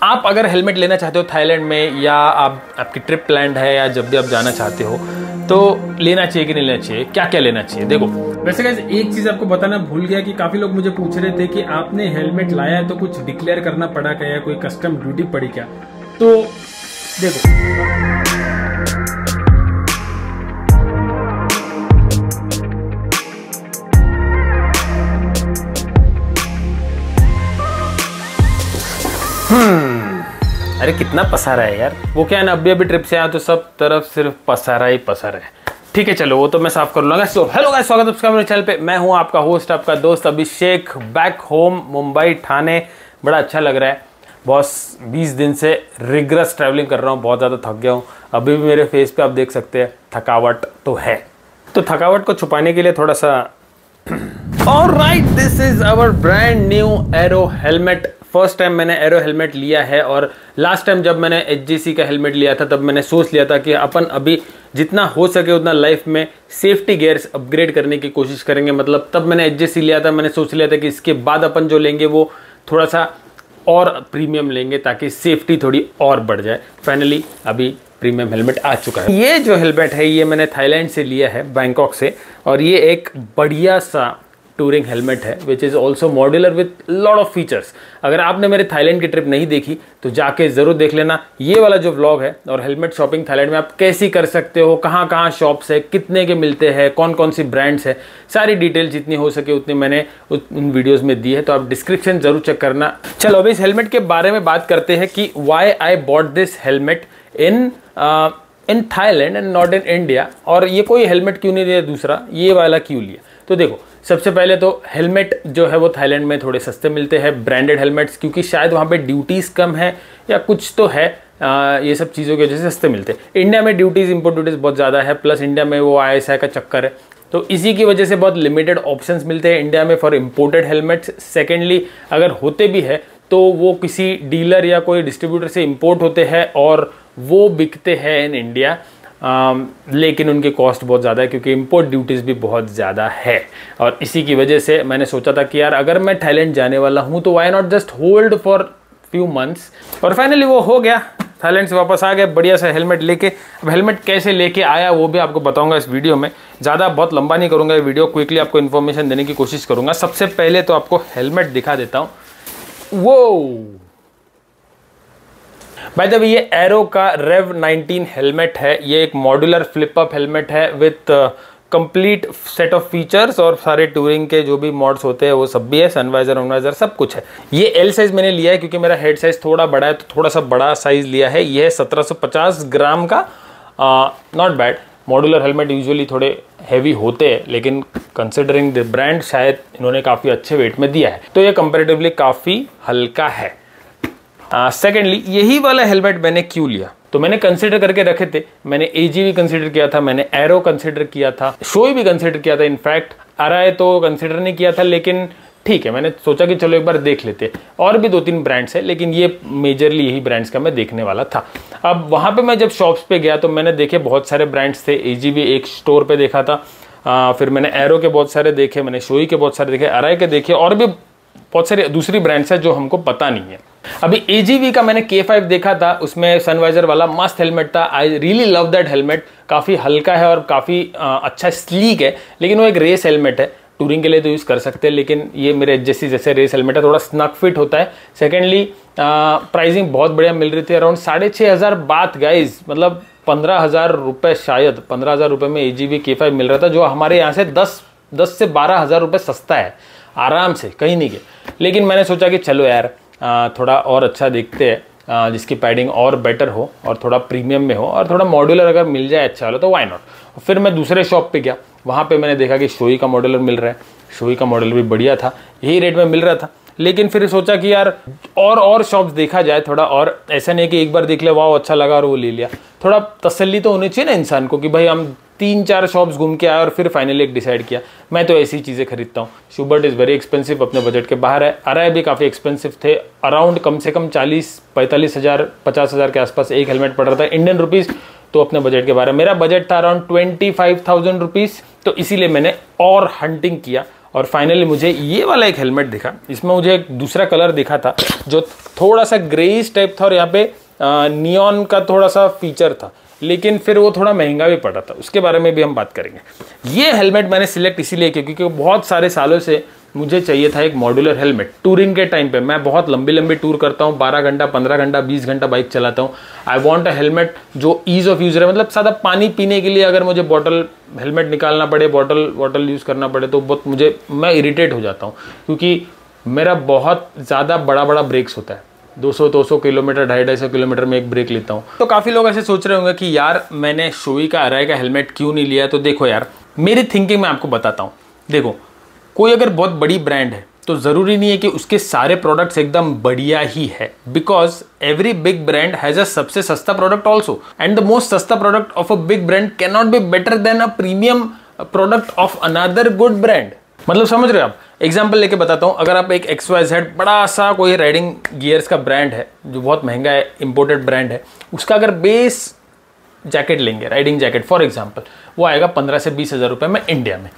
आप अगर हेलमेट लेना चाहते हो थाईलैंड में, या आपकी ट्रिप प्लान्ड है, या जब भी आप जाना चाहते हो, तो लेना चाहिए कि नहीं लेना चाहिए, क्या क्या लेना चाहिए। देखो वैसे गाइस एक चीज आपको बताना भूल गया कि काफी लोग मुझे पूछ रहे थे कि आपने हेलमेट लाया है तो कुछ डिक्लेयर करना पड़ा क्या, या कोई कस्टम ड्यूटी पड़ी क्या। तो देखो अरे कितना पसारा है यार। वो क्या है ना, अभी ट्रिप से आया तो सब तरफ सिर्फ पसारा ही पसारा है। ठीक है चलो वो तो मैं साफ कर लूंगा। सो हेलो गाइस, स्वागत है आपका मेरे चैनल पे। मैं हूं आपका होस्ट, आपका दोस्त अभिषेक, बैक होम मुंबई ठाणे। बड़ा अच्छा लग रहा है बॉस, 20 दिन से रिग्रेस ट्रैवलिंग कर रहा हूँ, बहुत ज़्यादा थक गया हूँ। अभी भी मेरे फेस पे आप देख सकते हैं थकावट तो है, तो थकावट को छुपाने के लिए थोड़ा सा alright, this is our brand new aero helmet. First time मैंने एरो हेलमेट लिया है, और लास्ट टाइम जब मैंने HJC का हेलमेट लिया था तब मैंने सोच लिया था कि अपन अभी जितना हो सके उतना लाइफ में सेफ्टी गियर्स अपग्रेड करने की कोशिश करेंगे। मतलब तब मैंने HJC लिया था, मैंने सोच लिया था कि इसके बाद अपन जो लेंगे वो थोड़ा सा और प्रीमियम लेंगे ताकि सेफ्टी थोड़ी और बढ़ जाए। फाइनली अभी प्रीमियम हेलमेट आ चुका है। ये जो हेलमेट है ये मैंने थाईलैंड से लिया है, बैंकॉक से, और ये एक बढ़िया सा टूरिंग हेलमेट है which is also modular with lot of features. अगर आपने मेरे थाईलैंड की ट्रिप नहीं देखी तो जाके ज़रूर देख लेना ये वाला जो व्लॉग है। और हेलमेट शॉपिंग थाईलैंड में आप कैसी कर सकते हो, कहाँ कहाँ शॉप्स है, कितने के मिलते हैं, कौन कौन सी ब्रांड्स है, सारी डिटेल जितनी हो सके उतनी मैंने उन वीडियोज़ में दी है, तो आप डिस्क्रिप्शन ज़रूर चेक करना। चलो अभी इस हेलमेट के बारे में बात करते हैं कि why I bought this helmet in Thailand and not in India. और ये कोई हेलमेट क्यों नहीं लिया दूसरा, ये वाला क्यों लिया। तो देखो सबसे पहले तो हेलमेट जो है वो थाईलैंड में थोड़े सस्ते मिलते हैं, ब्रांडेड हेलमेट्स, क्योंकि शायद वहाँ पे ड्यूटीज़ कम है या कुछ तो है, ये सब चीज़ों की वजह से सस्ते मिलते हैं। इंडिया में ड्यूटीज़, इंपोर्ट ड्यूटीज़ बहुत ज़्यादा है, प्लस इंडिया में वो ISI का चक्कर है, तो इसी की वजह से बहुत लिमिटेड ऑप्शंस मिलते हैं इंडिया में फॉर इम्पोर्टेड हेलमेट्स। सेकेंडली अगर होते भी है तो वो किसी डीलर या कोई डिस्ट्रीब्यूटर से इम्पोर्ट होते हैं और वो बिकते हैं इन इंडिया, लेकिन उनकी कॉस्ट बहुत ज़्यादा है क्योंकि इंपोर्ट ड्यूटीज़ भी बहुत ज़्यादा है। और इसी की वजह से मैंने सोचा था कि यार अगर मैं थाईलैंड जाने वाला हूँ तो why not just hold for few months. और फाइनली वो हो गया, थाईलैंड से वापस आ गया बढ़िया सा हेलमेट लेके। अब हेलमेट कैसे लेके आया वो भी आपको बताऊंगा इस वीडियो में। ज़्यादा बहुत लंबा नहीं करूँगा ये वीडियो, क्विकली आपको इन्फॉर्मेशन देने की कोशिश करूँगा। सबसे पहले तो आपको हेलमेट दिखा देता हूँ। वो बाय द वे ये एरो का Rev 19 हेलमेट है। ये एक मॉड्यूलर फ्लिप अप हेलमेट है with complete set of features, और सारे टूरिंग के जो भी मॉड्स होते हैं वो सब भी है, सनवाइजर वनवाइजर सब कुछ है। ये L साइज मैंने लिया है क्योंकि मेरा हेड साइज थोड़ा बड़ा है, तो थोड़ा सा बड़ा साइज लिया है। ये है 1750 ग्राम का, not bad. Modular helmet usually थोड़े हैवी होते हैं, लेकिन कंसिडरिंग द ब्रांड शायद इन्होंने काफ़ी अच्छे वेट में दिया है, तो ये कंपेरेटिवली काफ़ी हल्का है। सेकेंडली यही वाला हेलमेट मैंने क्यों लिया, तो मैंने कंसिडर करके रखे थे। मैंने AG भी कंसिडर किया था, मैंने एरो कंसिडर किया था, शोई भी कंसिडर किया था, इनफैक्ट RI तो कंसिडर नहीं किया था, लेकिन ठीक है मैंने सोचा कि चलो एक बार देख लेते। और भी 2-3 ब्रांड्स है, लेकिन ये मेजरली यही ब्रांड्स का मैं देखने वाला था। अब वहाँ पे मैं जब शॉप्स पे गया तो मैंने देखे बहुत सारे ब्रांड्स थे। AG भी एक स्टोर पे देखा था, फिर मैंने एरो के बहुत सारे देखे, मैंने शोई के बहुत सारे देखे, RI के देखे, और भी बहुत सारी दूसरी ब्रांड्स है जो हमको पता नहीं है। अभी AGV का मैंने K5 देखा था, उसमें सनवाइजर वाला मस्त हेलमेट था। I really love that helmet. काफ़ी हल्का है और काफ़ी अच्छा स्लीक है, लेकिन वो एक रेस हेलमेट है, टूरिंग के लिए तो यूज़ कर सकते हैं, लेकिन ये मेरे HJC जैसे रेस हेलमेट है, थोड़ा स्नक फिट होता है। सेकेंडली प्राइसिंग बहुत बढ़िया मिल रही थी, अराउंड 6500 बात गाइज, मतलब 15,000 रुपये, शायद 15,000 रुपये में AGV K5 मिल रहा था, जो हमारे यहाँ से 10 से 12,000 रुपये सस्ता है आराम से, कहीं नहीं गए। लेकिन मैंने सोचा कि चलो यार थोड़ा और अच्छा देखते हैं, जिसकी पैडिंग और बेटर हो और थोड़ा प्रीमियम में हो, और थोड़ा मॉड्यूलर अगर मिल जाए अच्छा वाला तो वाई नॉट। फिर मैं दूसरे शॉप पे गया, वहाँ पे मैंने देखा कि शोई का मॉड्यूलर मिल रहा है। शोई का मॉड्यूलर भी बढ़िया था, यही रेट में मिल रहा था। लेकिन फिर सोचा कि यार और शॉप्स देखा जाए थोड़ा, और ऐसा नहीं कि एक बार देख लिया वाह अच्छा लगा और वो ले लिया। थोड़ा तसल्ली तो होनी चाहिए ना इंसान को कि भाई हम 3-4 शॉप्स घूम के आए और फिर फाइनली एक डिसाइड किया। मैं तो ऐसी चीज़ें खरीदता हूँ। शूबर्ट इज़ वेरी एक्सपेंसिव, अपने बजट के बाहर है। RI भी काफ़ी एक्सपेंसिव थे, अराउंड कम से कम 40-45 हज़ार 50 हज़ार के आसपास एक हेलमेट पड़ रहा था इंडियन रुपीज़, तो अपने बजट के बारे में। मेरा बजट था अराउंड 25,000 रुपीज़, तो इसीलिए मैंने और हंटिंग किया और फाइनली मुझे ये वाला एक हेलमेट दिखा। इसमें मुझे एक दूसरा कलर दिखा था जो थोड़ा सा ग्रेइश टाइप था और यहाँ पे नियॉन का थोड़ा सा फीचर था, लेकिन फिर वो थोड़ा महंगा भी पड़ा था। उसके बारे में भी हम बात करेंगे। ये हेलमेट मैंने सिलेक्ट इसीलिए किया क्योंकि बहुत सारे सालों से मुझे चाहिए था एक मॉड्यूलर हेलमेट। टूरिंग के टाइम पे मैं बहुत लंबी लंबी टूर करता हूँ, 12 घंटा 15 घंटा 20 घंटा बाइक चलाता हूँ। आई वांट अ हेलमेट जो ईज ऑफ यूज रहे, मतलब सादा पानी पीने के लिए अगर मुझे बॉटल हेलमेट निकालना पड़े, बॉटल यूज़ करना पड़े तो बहुत मैं इरिटेट हो जाता हूँ क्योंकि मेरा बहुत ज़्यादा बड़ा ब्रेक्स होता है। 200 किलोमीटर 250 किलोमीटर में एक ब्रेक लेता हूँ। तो काफ़ी लोग ऐसे सोच रहे होंगे कि यार मैंने शोई का अराई का हेलमेट क्यों नहीं लिया। तो देखो यार, मेरी थिंकिंग मैं आपको बताता हूँ। देखो, कोई अगर बहुत बड़ी ब्रांड है तो ज़रूरी नहीं है कि उसके सारे प्रोडक्ट्स एकदम बढ़िया ही है, because every big brand has a सबसे सस्ता product also, and the most सस्ता product of a big brand can not be better than a premium product of another good brand. मतलब समझ रहे हो आप? एग्जाम्पल लेके बताता हूँ। अगर आप एक XYZ बड़ा सा कोई राइडिंग गियर्स का ब्रांड है जो बहुत महंगा है, इंपोर्टेड ब्रांड है, उसका अगर बेस जैकेट लेंगे, राइडिंग जैकेट फॉर एग्जाम्पल, वो आएगा 15 से 20 हज़ार रुपये में इंडिया में।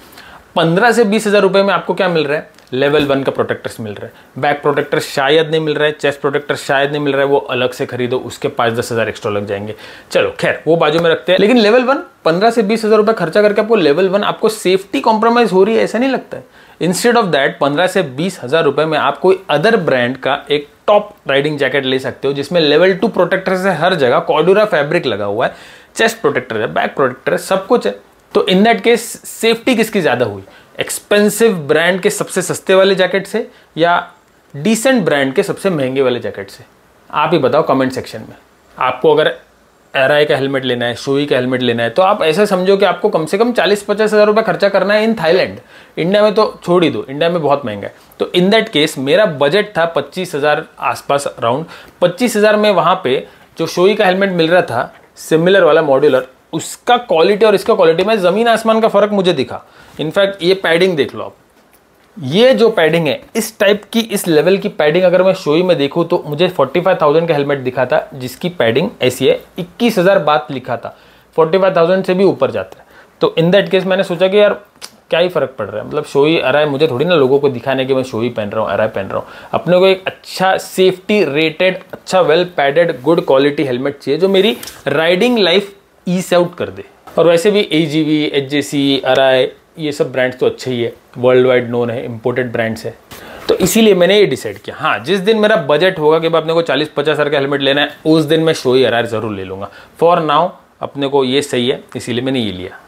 15 से 20 हज़ार रुपये में आपको क्या मिल रहा है? लेवल 1 का प्रोटेक्टर्स मिल रहा है, बैक प्रोटेक्टर शायद नहीं मिल रहा है, चेस्ट प्रोटेक्टर शायद नहीं मिल रहा है, वो अलग से खरीदो, उसके 5-10 हज़ार एक्स्ट्रा लग जाएंगे। चलो खैर वो बाजू में रखते हैं। लेकिन लेवल 1 15 से 20 हज़ार रुपये खर्चा करके आपको लेवल 1 आपको सेफ्टी कॉम्प्रोमाइज हो रही है, ऐसा नहीं लगता है? इंस्टेड ऑफ दैट 15 से 20 हज़ार रुपये में आप कोई अदर ब्रांड का एक टॉप राइडिंग जैकेट ले सकते हो जिसमें लेवल 2 प्रोटेक्टर है, हर जगह कॉर्डुरा फैब्रिक लगा हुआ है, चेस्ट प्रोटेक्टर है, बैक प्रोटेक्टर है, सब कुछ है। तो इन दैट केस सेफ्टी किसकी ज़्यादा हुई? एक्सपेंसिव ब्रांड के सबसे सस्ते वाले जैकेट से या डिसेंट ब्रांड के सबसे महंगे वाले जैकेट से? आप ही बताओ कमेंट सेक्शन में। आपको अगर एराई का हेलमेट लेना है, शोई का हेलमेट लेना है, तो आप ऐसा समझो कि आपको कम से कम 40-50 हज़ार रुपये खर्चा करना है इन थाईलैंड। इंडिया में तो छोड़ ही दो, इंडिया में बहुत महंगा है। तो इन दैट केस मेरा बजट था 25 हज़ार आसपास, अराउंड 25 हज़ार में वहाँ पे जो शोई का हेलमेट मिल रहा था सिमिलर वाला मॉड्यूलर, उसका क्वालिटी और इसका क्वालिटी में ज़मीन आसमान का फ़र्क मुझे दिखा। इनफैक्ट ये पैडिंग देख लो आप, ये जो पैडिंग है, इस टाइप की, इस लेवल की पैडिंग अगर मैं शोई में देखूँ तो मुझे 45,000 का हेलमेट दिखा था जिसकी पैडिंग ऐसी है, 21,000 बात लिखा था, 45,000 से भी ऊपर जाता है। तो इन दैट केस मैंने सोचा कि यार क्या ही फ़र्क पड़ रहा है, मतलब शोई अराई मुझे थोड़ी ना लोगों को दिखाने के मैं शोई पहन रहा हूँ, अराई पहन रहा हूँ। अपने को एक अच्छा सेफ्टी रेटेड, अच्छा well padded, good quality helmet चाहिए जो मेरी राइडिंग लाइफ ईज आउट कर दे। और वैसे भी AGV, HJC, अराई, ये सब ब्रांड्स तो अच्छे ही है, वर्ल्ड वाइड नोन है, इंपोर्टेड ब्रांड्स है। तो इसीलिए मैंने ये डिसाइड किया, हाँ जिस दिन मेरा बजट होगा कि अपने को 40-50 हज़ार का हेलमेट लेना है, उस दिन मैं शोई अराई ज़रूर ले लूँगा। फॉर नाउ अपने को ये सही है, इसीलिए मैंने ये लिया।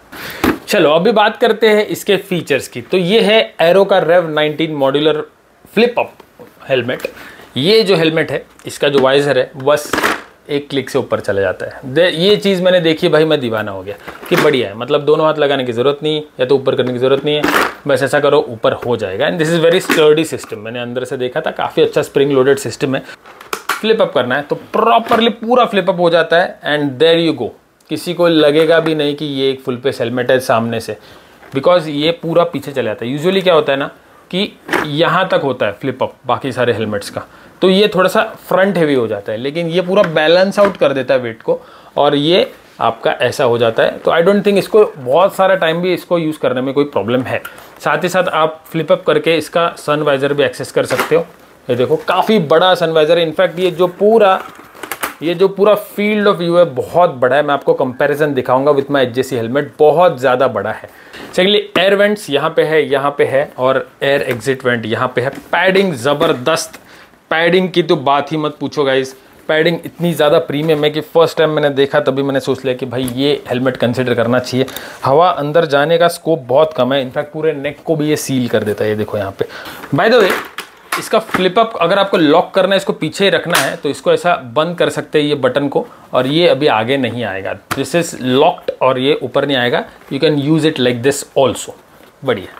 चलो अभी बात करते हैं इसके फीचर्स की। तो ये है एरो का रेव 19 मॉड्यूलर फ्लिप अप हेलमेट। ये जो हेलमेट है, इसका जो वाइजर है बस एक क्लिक से ऊपर चला जाता है। ये चीज़ मैंने देखी भाई, मैं दीवाना हो गया कि बढ़िया है, मतलब दोनों हाथ लगाने की ज़रूरत नहीं या तो ऊपर करने की ज़रूरत नहीं है, बस ऐसा करो ऊपर हो जाएगा। And this is very sturdy system. मैंने अंदर से देखा था, काफ़ी अच्छा स्प्रिंग लोडेड सिस्टम है। फ्लिप अप करना है तो प्रॉपरली पूरा फ्लिप अप हो जाता है एंड देयर यू गो। किसी को लगेगा भी नहीं कि ये एक फुल फेस हेलमेट है सामने से, बिकॉज ये पूरा पीछे चला जाता है। यूजुअली क्या होता है ना कि यहाँ तक होता है फ्लिप अप बाकी सारे हेलमेट्स का, तो ये थोड़ा सा फ्रंट हेवी हो जाता है, लेकिन ये पूरा बैलेंस आउट कर देता है वेट को और ये आपका ऐसा हो जाता है। तो आई डोंट थिंक इसको बहुत सारा टाइम भी इसको यूज़ करने में कोई प्रॉब्लम है। साथ ही साथ आप फ्लिप अप करके इसका सन वाइजर भी एक्सेस कर सकते हो। ये देखो काफ़ी बड़ा सन वाइजर है। इनफैक्ट ये जो पूरा फील्ड ऑफ व्यू है बहुत बड़ा है। मैं आपको कंपैरिजन दिखाऊंगा विथ माय HJC हेलमेट, बहुत ज़्यादा बड़ा है। चलिए एयर वेंट्स यहाँ पे है और एयर एग्जिट वेंट यहाँ पे है। पैडिंग ज़बरदस्त, पैडिंग की तो बात ही मत पूछो गाइस। पैडिंग इतनी ज़्यादा प्रीमियम है कि फर्स्ट टाइम मैंने देखा तभी मैंने सोच लिया कि भाई ये हेलमेट कंसिडर करना चाहिए। हवा अंदर जाने का स्कोप बहुत कम है, इनफैक्ट पूरे नेक को भी ये सील कर देता है। ये देखो यहाँ पे। बाय द वे इसका फ्लिप अप अगर आपको लॉक करना है, इसको पीछे ही रखना है तो इसको ऐसा बंद कर सकते हैं ये बटन को, और ये अभी आगे नहीं आएगा। दिस इज लॉक्ड और ये ऊपर नहीं आएगा। You can use it like this also. बढ़िया।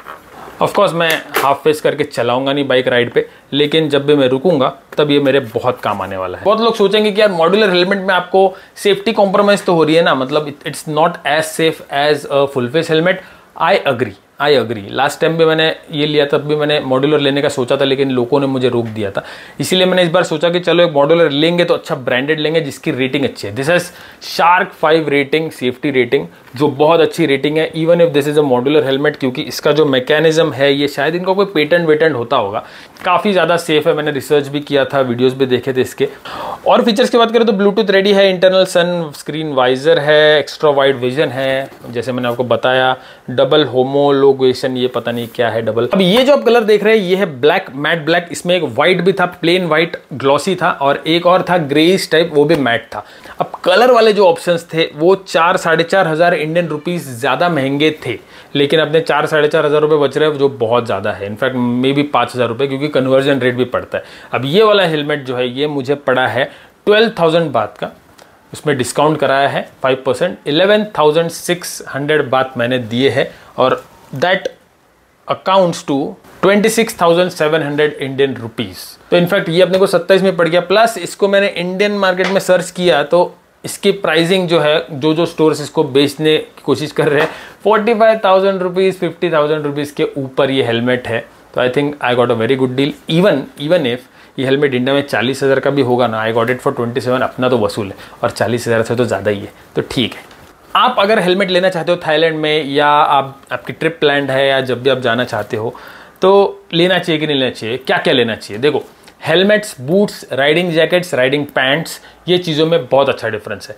ऑफ कोर्स मैं हाफ फेस करके चलाऊंगा नहीं बाइक राइड पे, लेकिन जब भी मैं रुकूंगा तब ये मेरे बहुत काम आने वाला है। बहुत लोग सोचेंगे कि यार मॉड्यूलर हेलमेट में आपको सेफ्टी कॉम्प्रोमाइज तो हो रही है ना, मतलब it's not as safe as a full face helmet. I agree I agree. Last time भी मैंने ये लिया, तब भी मैंने मॉड्यूलर लेने का सोचा था, लेकिन लोगों ने मुझे रोक दिया था। इसीलिए मैंने इस बार सोचा कि चलो एक मॉड्यूलर लेंगे तो अच्छा ब्रांडेड लेंगे जिसकी रेटिंग अच्छी है। This is shark 5 rating, safety rating, जो बहुत अच्छी रेटिंग है even if this is a modular helmet, क्योंकि इसका जो मैकेनिज्म है ये शायद इनका कोई पेटेंट वेटेंट होता होगा। काफ़ी ज़्यादा सेफ है, मैंने रिसर्च भी किया था, वीडियोज़ भी देखे थे इसके। और फीचर्स की बात करें तो ब्लूटूथ रेडी है, इंटरनल सन स्क्रीन वाइजर है, एक्स्ट्रा वाइड विजन है, जैसे मैंने आपको बताया, डबल होमोलोगेशन, ये पता नहीं क्या है डबल। अब ये जो आप कलर देख रहे हैं ये है ब्लैक, मैट ब्लैक। इसमें एक व्हाइट भी था, प्लेन व्हाइट ग्लॉसी था, और एक और था ग्रेइश टाइप, वो भी मैट था। अब कलर वाले जो ऑप्शंस थे वो 4-4.5 हज़ार इंडियन रुपीस ज़्यादा महंगे थे, लेकिन अपने 4-4.5 हज़ार रुपये बच रहे हैं, जो बहुत ज़्यादा है। इनफैक्ट मे बी 5 हज़ार रुपये, क्योंकि कन्वर्जन रेट भी पड़ता है। अब ये वाला हेलमेट जो है ये मुझे पड़ा है 12,000 बात का, उसमें डिस्काउंट कराया है 5%, 11,600 बात मैंने दिए हैं, और that accounts to 26,700 Indian rupees. तो इनफैक्ट ये अपने को 27 में पड़ गया। प्लस इसको मैंने इंडियन मार्केट में सर्च किया तो इसकी प्राइसिंग जो है, जो स्टोर्स इसको बेचने की कोशिश कर रहे हैं, 45,000 रुपीज़, 50,000 रुपीज़ के ऊपर ये हेलमेट है। तो I think I got a very good deal. Even if ये हेलमेट इंडिया में 40,000 का भी होगा ना, आई गॉट इट फॉर 27, अपना तो वसूल है, और 40,000 से तो ज़्यादा ही है, तो ठीक है। आप अगर हेलमेट लेना चाहते हो थाईलैंड में, या आपकी ट्रिप प्लान्ड है, या जब भी आप जाना चाहते हो, तो लेना चाहिए कि नहीं लेना चाहिए, क्या क्या लेना चाहिए। देखो, helmets, boots, riding jackets, riding pants, ये चीज़ों में बहुत अच्छा डिफरेंस है।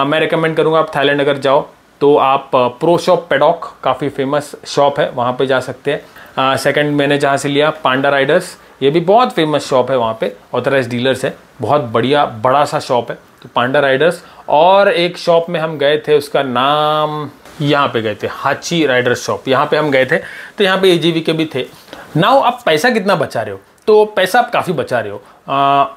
मैं रिकमेंड करूँगा आप थाईलैंड अगर जाओ तो आप प्रो शॉप पेडॉक, काफ़ी फेमस शॉप है, वहाँ पे जा सकते हैं। सेकंड मैंने जहाँ से लिया पांडा राइडर्स, ये भी बहुत फेमस शॉप है, वहाँ पे ऑथराइज्ड डीलर्स है, बहुत बढ़िया बड़ा सा शॉप है, तो पांडा राइडर्स। और एक शॉप में हम गए थे, उसका नाम, यहाँ पे गए थे, हाची राइडर्स शॉप, यहाँ पे हम गए थे, तो यहाँ पे एजीवी के भी थे। नाउ आप पैसा कितना बचा रहे हो, तो पैसा आप काफ़ी बचा रहे हो।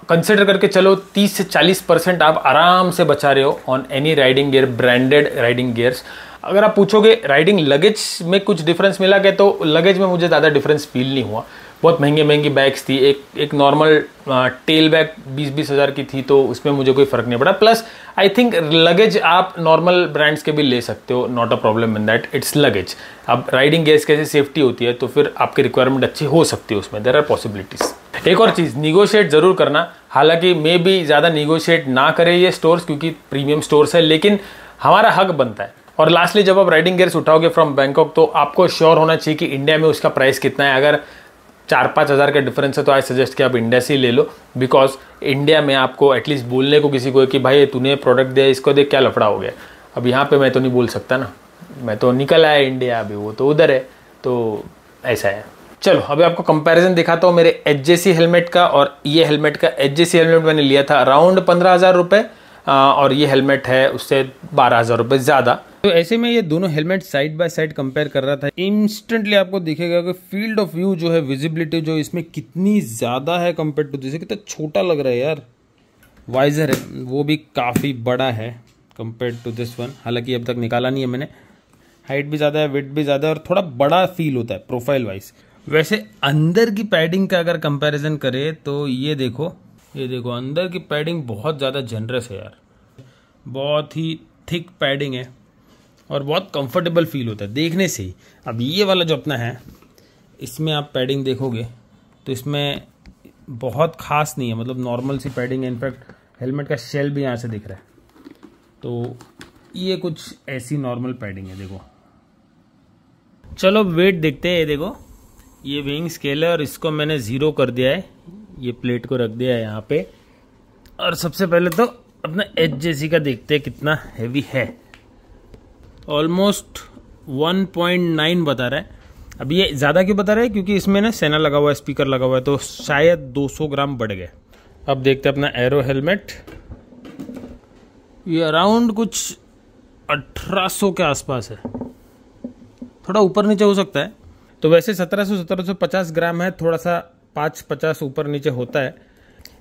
कंसिडर करके चलो 30 से 40% आप आराम से बचा रहे हो on any riding gear, branded riding gears. अगर आप पूछोगे राइडिंग लगेज में कुछ डिफरेंस मिला क्या, तो लगेज में मुझे ज़्यादा डिफरेंस फील नहीं हुआ। बहुत महंगी बैग्स थी, एक नॉर्मल टेल बैग 20-20 हज़ार की थी, तो उसमें मुझे कोई फ़र्क नहीं पड़ा। प्लस आई थिंक लगेज आप नॉर्मल ब्रांड्स के भी ले सकते हो, not a problem in that, it's luggage. अब राइडिंग गियर्स कैसे सेफ्टी होती है, तो फिर आपकी रिक्वायरमेंट अच्छी हो सकती है उसमें, देयर आर पॉसिबिलिटीज़। एक और चीज़, निगोशिएट ज़रूर करना, हालांकि मे भी ज़्यादा निगोशिएट ना करें ये स्टोर्स, क्योंकि प्रीमियम स्टोर्स है, लेकिन हमारा हक बनता है। और लास्टली, जब आप राइडिंग गियर्स उठाओगे फ्रॉम बैंकॉक, तो आपको श्योर होना चाहिए कि इंडिया में उसका प्राइस कितना है। अगर 4-5 हज़ार का डिफरेंस है तो आई सजेस्ट कि आप इंडिया से ही ले लो, बिकॉज इंडिया में आपको एटलीस्ट बोलने को किसी को कि भाई तूने प्रोडक्ट दिया, इसको देख क्या लफड़ा हो गया। अब यहाँ पे मैं तो नहीं बोल सकता ना, मैं तो निकल आया इंडिया, अभी वो तो उधर है, तो ऐसा है। चलो अभी आपको कंपैरिजन दिखाता हूँ मेरे एचजेसी हेलमेट का और ये हेलमेट का। एचजेसी हेलमेट मैंने लिया था अराउंड 15,000 रुपये, और ये हेलमेट है उससे 12,000 रुपये ज़्यादा। तो ऐसे में ये दोनों helmet side by side compare कर रहा था, इंस्टेंटली आपको दिखेगा कि फील्ड ऑफ व्यू जो है, विजिबिलिटी जो इसमें कितनी ज़्यादा है कंपेयर टू, जैसे कितना छोटा लग रहा है यार। वाइजर है वो भी काफ़ी बड़ा है कंपेयर टू दिस वन, हालांकि अब तक निकाला नहीं है मैंने। हाइट भी ज़्यादा है, विड्थ भी ज़्यादा है, और थोड़ा बड़ा फील होता है प्रोफाइल वाइज। वैसे अंदर की पैडिंग का अगर कंपैरिजन करें तो ये देखो अंदर की पैडिंग बहुत ज़्यादा जनरस है यार, बहुत ही थिक पैडिंग है और बहुत कंफर्टेबल फील होता है देखने से ही। अब ये वाला जो अपना है, इसमें आप पैडिंग देखोगे तो इसमें बहुत खास नहीं है, मतलब नॉर्मल सी पैडिंग है। इनफैक्ट हेलमेट का शेल भी यहाँ से दिख रहा है, तो ये कुछ ऐसी नॉर्मल पैडिंग है। देखो, चलो वेट देखते हैं। ये देखो, ये वेइंग स्केल है और इसको मैंने 0 कर दिया है, ये प्लेट को रख दिया है यहाँ पे। और सबसे पहले तो अपना एचजेसी का देखते हैं कितना हैवी है। ऑलमोस्ट 1.9 बता रहा है। अब ये ज़्यादा क्यों बता रहा है, क्योंकि इसमें ना सेना लगा हुआ है, स्पीकर लगा हुआ है, तो शायद 200 ग्राम बढ़ गए। अब देखते हैं अपना एरो हेलमेट, ये अराउंड कुछ 1800 के आसपास है, थोड़ा ऊपर नीचे हो सकता है। तो वैसे 1750 ग्राम है, थोड़ा सा 5-50 ऊपर नीचे होता है।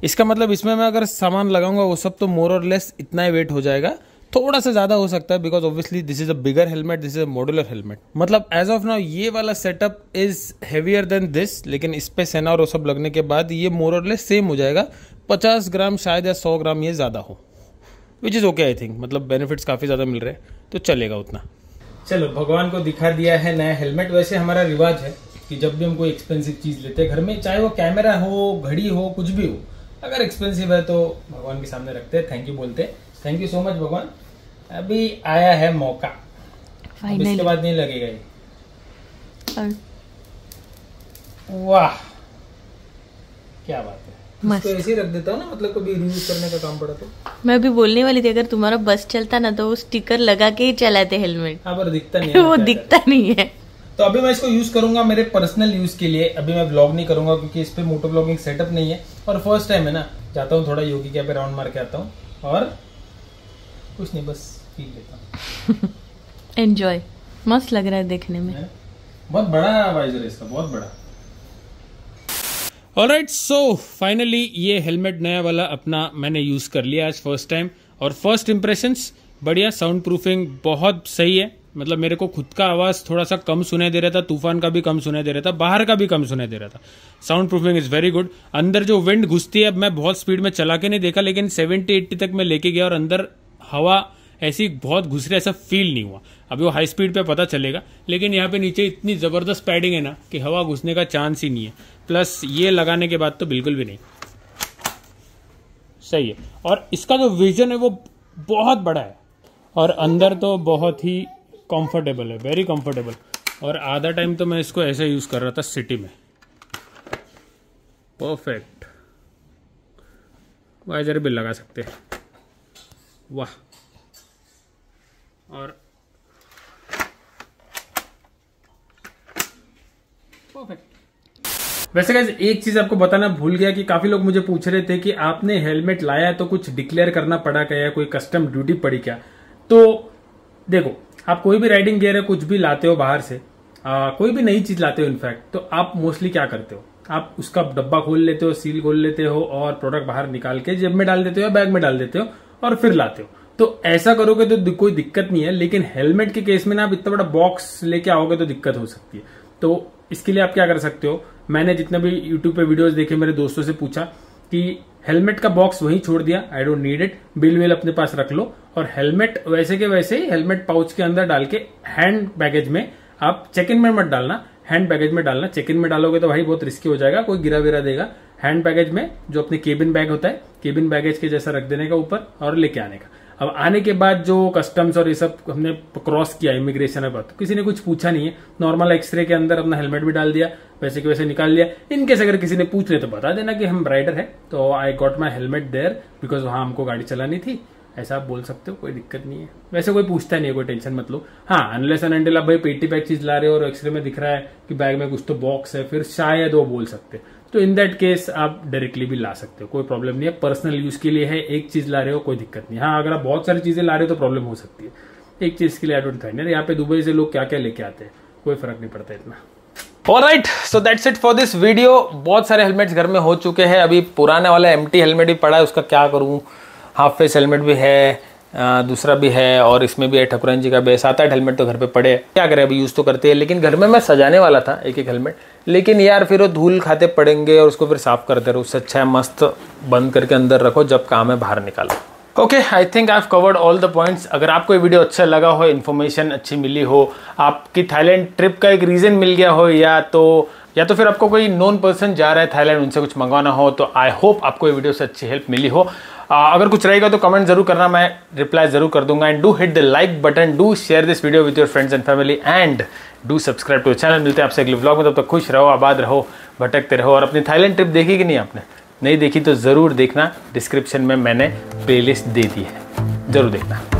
इसका मतलब इसमें मैं अगर सामान लगाऊंगा वो सब, तो मोर और लेस इतना ही वेट हो जाएगा, थोड़ा सा ज़्यादा हो सकता है, because obviously this is a bigger helmet, this is a modular helmet. मतलब एज ऑफ नाउ ये वाला setup is heavier than this, लेकिन इस पे सेना और वो सब लगने के बाद ये मोर और लेस सेम हो जाएगा। 50 ग्राम शायद या 100 ग्राम ये ज़्यादा हो, which is okay I think. मतलब बेनिफिट्स काफ़ी ज़्यादा मिल रहे हैं, तो चलेगा उतना। चलो भगवान को दिखा दिया है नया हेलमेट। वैसे हमारा रिवाज है कि जब भी हम कोई एक्सपेंसिव चीज लेते हैं घर में, चाहे वो कैमरा हो, घड़ी हो, कुछ भी हो, अगर एक्सपेंसिव है तो भगवान के सामने रखते हैं, थैंक यू बोलते हैं। थैंक यू सो मच भगवान, अभी आया है मौका, अब इसके बाद नहीं लगेगा ये। वाह क्या बात है, इसको ऐसे ही रख देता हूँ ना, मतलब कभी यूज करने का काम पड़ा तो। मैं भी बोलने वाली थी, अगर तुम्हारा बस चलता ना तो वो स्टिकर लगा के ही चलाते हेलमेट। हाँ पर दिखता नहीं है वो दिखता नहीं है। तो अभी मैं इसको यूज करूंगा मेरे पर्सनल यूज के लिए। अभी मैं ब्लॉग नहीं करूंगा क्योंकि इस पे मोटो ब्लॉगिंग सेटअप नहीं है और फर्स्ट टाइम है ना। जाता हूँ थोड़ा योगी के पे राउंड मार के आता हूँ और कुछ नहीं, बस फील लेता हूँ। एंजॉय, मस्त लग रहा है देखने में। बहुत बड़ा वाइजर है इसका, बहुत बड़ा। ऑलराइट, सो फाइनली ये हेलमेट नया वाला अपना मैंने यूज कर लिया आज फर्स्ट टाइम, और फर्स्ट इंप्रेशंस बढ़िया। साउंड प्रूफिंग बहुत सही है, मतलब मेरे को खुद का आवाज थोड़ा सा कम सुनाई दे रहा था, तूफान का भी कम सुनाई दे रहा था, बाहर का भी कम सुनाई दे रहा था। Sound proofing is very good. अंदर जो विंड घुसती है, अब मैं बहुत स्पीड में चला के नहीं देखा, लेकिन 70-80 तक मैं लेके गया और अंदर हवा ऐसी बहुत घुस रही, ऐसा फील नहीं हुआ। अभी वो हाई स्पीड पे पता चलेगा, लेकिन यहाँ पे नीचे इतनी जबरदस्त पैडिंग है ना कि हवा घुसने का चांस ही नहीं है। प्लस ये लगाने के बाद तो बिल्कुल भी नहीं, सही है। और इसका जो विजन है वो बहुत बड़ा है और अंदर तो बहुत ही कंफर्टेबल है, वेरी कंफर्टेबल। और आधा टाइम तो मैं इसको ऐसे यूज कर रहा था सिटी में, परफेक्ट। वाइजर भी लगा सकते हैं, वाह। और परफेक्ट। वैसे गाइस एक चीज आपको बताना भूल गया कि काफी लोग मुझे पूछ रहे थे कि आपने हेलमेट लाया तो कुछ डिक्लेयर करना पड़ा क्या, या कोई कस्टम ड्यूटी पड़ी क्या। तो देखो, आप कोई भी राइडिंग गियर है, कुछ भी लाते हो बाहर से, कोई भी नई चीज लाते हो इनफैक्ट, तो आप मोस्टली क्या करते हो, आप उसका डब्बा खोल लेते हो, सील खोल लेते हो और प्रोडक्ट बाहर निकाल के जेब में डाल देते हो या बैग में डाल देते हो और फिर लाते हो। तो ऐसा करोगे तो कोई दिक्कत नहीं है, लेकिन हेलमेट के केस में ना आप इतना बड़ा बॉक्स लेके आओगे तो दिक्कत हो सकती है। तो इसके लिए आप क्या कर सकते हो, मैंने जितने भी यूट्यूब पे वीडियोस देखे, मेरे दोस्तों से पूछा कि हेलमेट का बॉक्स वहीं छोड़ दिया, I don't need it, bill will अपने पास रख लो और हेलमेट वैसे के वैसे ही हेलमेट पाउच के अंदर डाल के हैंड बैगेज में, आप चेक इन में मत डालना, हैंड बैगेज में डालना। चेक इन में डालोगे तो भाई बहुत रिस्की हो जाएगा, कोई गिरा विरा देगा। हैंड बैगेज में जो अपने केबिन बैग होता है, केबिन बैगेज के जैसा रख देने का ऊपर और लेके आने का। अब आने के बाद जो कस्टम्स और ये सब हमने क्रॉस किया, इमिग्रेशन है, बात किसी ने कुछ पूछा नहीं है, नॉर्मल एक्सरे के अंदर अपना हेलमेट भी डाल दिया, वैसे के वैसे निकाल लिया। इनकेस अगर किसी ने पूछ ले तो बता देना कि हम राइडर है, तो I got my helmet there because वहां हमको गाड़ी चलानी थी, ऐसा आप बोल सकते हो, कोई दिक्कत नहीं है। वैसे कोई पूछता नहीं है, कोई टेंशन मत लो। हाँ, अनलेस एंड अनटिल आप भाई पेटी पैक चीज ला रहे हो और एक्सरे में दिख रहा है कि बैग में कुछ तो बॉक्स है, फिर शायद वो बोल सकते, तो इन दैट केस आप डायरेक्टली भी ला सकते हो, कोई प्रॉब्लम नहीं है। पर्सनल यूज के लिए है, एक चीज ला रहे हो कोई दिक्कत नहीं। हाँ, अगर आप बहुत सारी चीजें ला रहे हो तो प्रॉब्लम हो सकती है, एक चीज के लिए आई डोंट फाइंड। यहाँ पे दुबई से लोग क्या क्या लेके आते हैं, कोई फर्क नहीं पड़ता इतना। Alright, so that's it for this video. बहुत सारे हेलमेट्स घर में हो चुके हैं, अभी पुराने वाला एम्प्टी हेलमेट भी पड़ा है, उसका क्या करूँ। हाफ फेस हेलमेट भी है, दूसरा भी है और इसमें भी है, ठकुराइन जी का भी है। 7-8 हेलमेट तो घर पे पड़े, क्या करें, अभी यूज तो करते हैं। लेकिन घर में मैं सजाने वाला था एक हेलमेट, लेकिन यार फिर वो धूल खाते पड़ेंगे और उसको फिर साफ करते रहो, उससे अच्छा है मस्त बंद करके अंदर रखो, जब काम है बाहर निकालो। Okay, I think I have covered all the points. अगर आपको ये वीडियो अच्छा लगा हो, इन्फॉर्मेशन अच्छी मिली हो, आपकी थाईलैंड ट्रिप का एक रीजन मिल गया हो, या तो फिर आपको कोई नोन पर्सन जा रहा है थाईलैंड, उनसे कुछ मंगवाना हो, तो आई होप आपको ये वीडियो से अच्छी हेल्प मिली हो। अगर कुछ रहेगा तो कमेंट जरूर करना, मैं रिप्लाई जरूर कर दूंगा। And do hit the like button, do share this video with your friends and family, and do subscribe to channel. मिलते हैं आपसे अगले व्लॉग में, तब तक खुश रहो, आबाद रहो, भटकते रहो। और अपनी थाईलैंड ट्रिप देखी कि नहीं, आपने नहीं देखी तो जरूर देखना, डिस्क्रिप्शन में मैंने प्लेलिस्ट दे दी है, जरूर देखना।